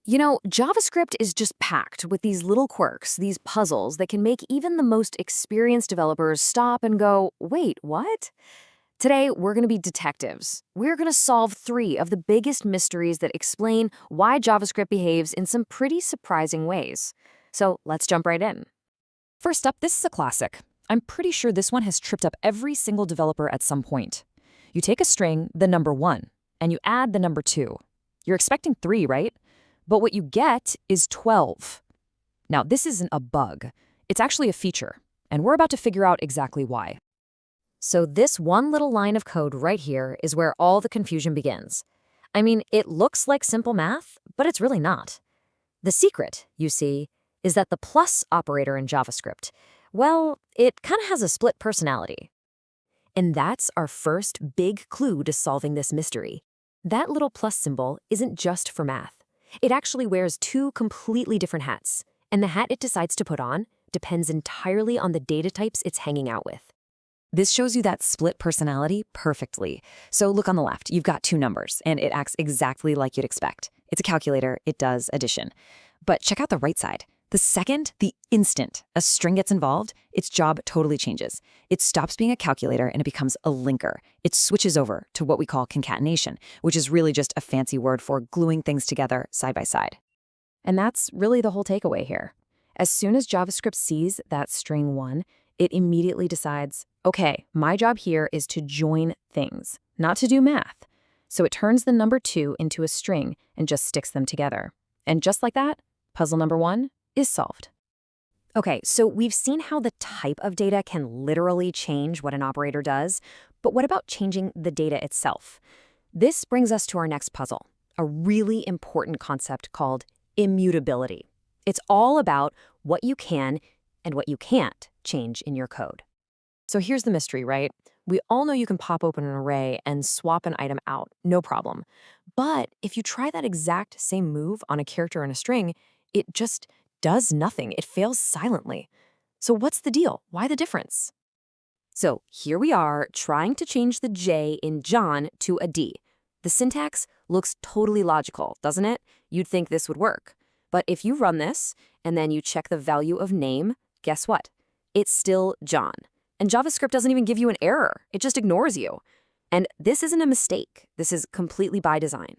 You know, JavaScript is just packed with these little quirks, these puzzles that can make even the most experienced developers stop and go, wait, what? Today, we're going to be detectives. We're going to solve three of the biggest mysteries that explain why JavaScript behaves in some pretty surprising ways. So let's jump right in. First up, this is a classic. I'm pretty sure this one has tripped up every single developer at some point. You take a string, the number 1, and you add the number 2. You're expecting 3, right? But what you get is 12. Now, this isn't a bug. It's actually a feature, and we're about to figure out exactly why. So this one little line of code right here is where all the confusion begins. I mean, it looks like simple math, but it's really not. The secret, you see, is that the plus operator in JavaScript, well, it kind of has a split personality. And that's our first big clue to solving this mystery. That little plus symbol isn't just for math. It actually wears two completely different hats, and the hat it decides to put on depends entirely on the data types it's hanging out with. This shows you that split personality perfectly. So look on the left, you've got two numbers, and it acts exactly like you'd expect. It's a calculator, it does addition. But check out the right side. The instant a string gets involved, its job totally changes. It stops being a calculator and it becomes a linker. It switches over to what we call concatenation, which is really just a fancy word for gluing things together side by side. And that's really the whole takeaway here. As soon as JavaScript sees that string 1, it immediately decides, okay, my job here is to join things, not to do math. So it turns the number 2 into a string and just sticks them together. And just like that, puzzle number 1 is solved. Okay, so we've seen how the type of data can literally change what an operator does, but what about changing the data itself? This brings us to our next puzzle, a really important concept called immutability. It's all about what you can and what you can't change in your code. So here's the mystery, right? We all know you can pop open an array and swap an item out, no problem. But if you try that exact same move on a character and a string, it just does nothing. It fails silently. So what's the deal? Why the difference? So here we are trying to change the J in John to a D. The syntax looks totally logical, doesn't it? You'd think this would work. But if you run this and then you check the value of name, guess what? It's still John. And JavaScript doesn't even give you an error. It just ignores you. And this isn't a mistake. This is completely by design.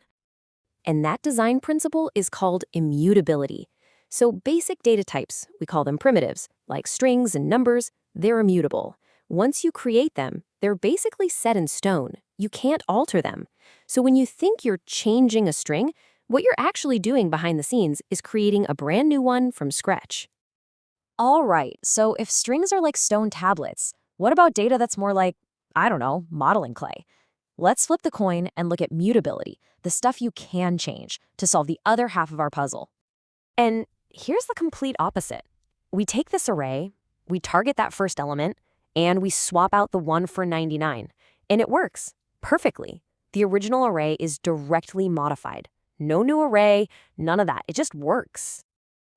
And that design principle is called immutability. So basic data types, we call them primitives, like strings and numbers, they're immutable. Once you create them, they're basically set in stone. You can't alter them. So when you think you're changing a string, what you're actually doing behind the scenes is creating a brand new one from scratch. All right, so if strings are like stone tablets, what about data that's more like, I don't know, modeling clay? Let's flip the coin and look at mutability, the stuff you can change, to solve the other half of our puzzle. And here's the complete opposite. We take this array, we target that first element, and we swap out the 1 for 99. And it works perfectly. The original array is directly modified. No new array, none of that. It just works.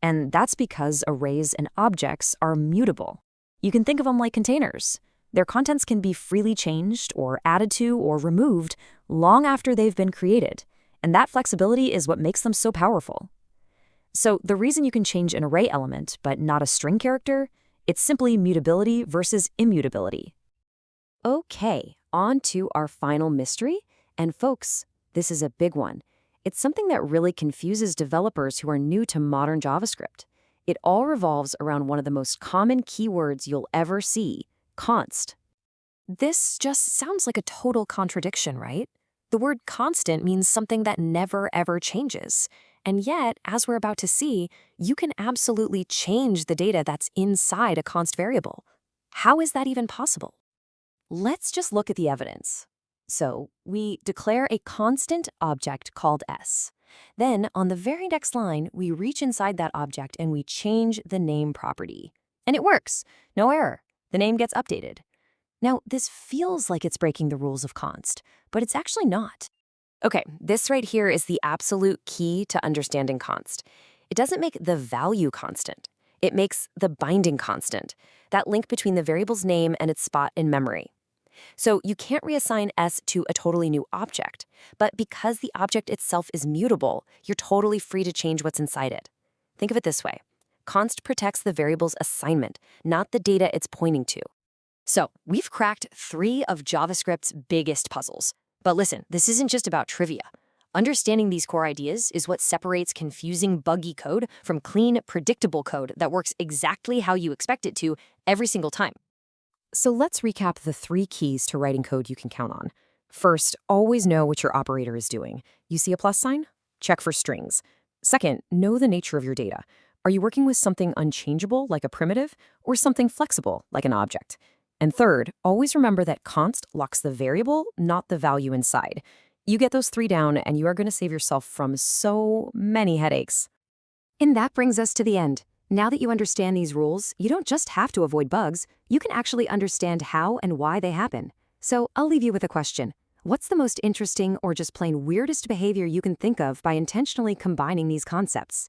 And that's because arrays and objects are mutable. You can think of them like containers. Their contents can be freely changed or added to or removed long after they've been created. And that flexibility is what makes them so powerful. So the reason you can change an array element but not a string character, it's simply mutability versus immutability. Okay, on to our final mystery. And folks, this is a big one. It's something that really confuses developers who are new to modern JavaScript. It all revolves around one of the most common keywords you'll ever see, const. This just sounds like a total contradiction, right? The word constant means something that never ever changes. And yet, as we're about to see, you can absolutely change the data that's inside a const variable. How is that even possible? Let's just look at the evidence. So we declare a constant object called s. Then on the very next line, we reach inside that object and we change the name property. And it works. No error. The name gets updated. Now, this feels like it's breaking the rules of const, but it's actually not. Okay, this right here is the absolute key to understanding const. It doesn't make the value constant. It makes the binding constant, that link between the variable's name and its spot in memory. So you can't reassign S to a totally new object. But because the object itself is mutable, you're totally free to change what's inside it. Think of it this way. Const protects the variable's assignment, not the data it's pointing to. So we've cracked 3 of JavaScript's biggest puzzles. But listen, this isn't just about trivia. Understanding these core ideas is what separates confusing, buggy code from clean, predictable code that works exactly how you expect it to every single time. So let's recap the 3 keys to writing code you can count on. First, always know what your operator is doing. You see a plus sign? Check for strings. Second, know the nature of your data. Are you working with something unchangeable, like a primitive, or something flexible, like an object? And third, always remember that const locks the variable, not the value inside. You get those 3 down, and you are going to save yourself from so many headaches. And that brings us to the end. Now that you understand these rules, you don't just have to avoid bugs, you can actually understand how and why they happen. So I'll leave you with a question. What's the most interesting or just plain weirdest behavior you can think of by intentionally combining these concepts?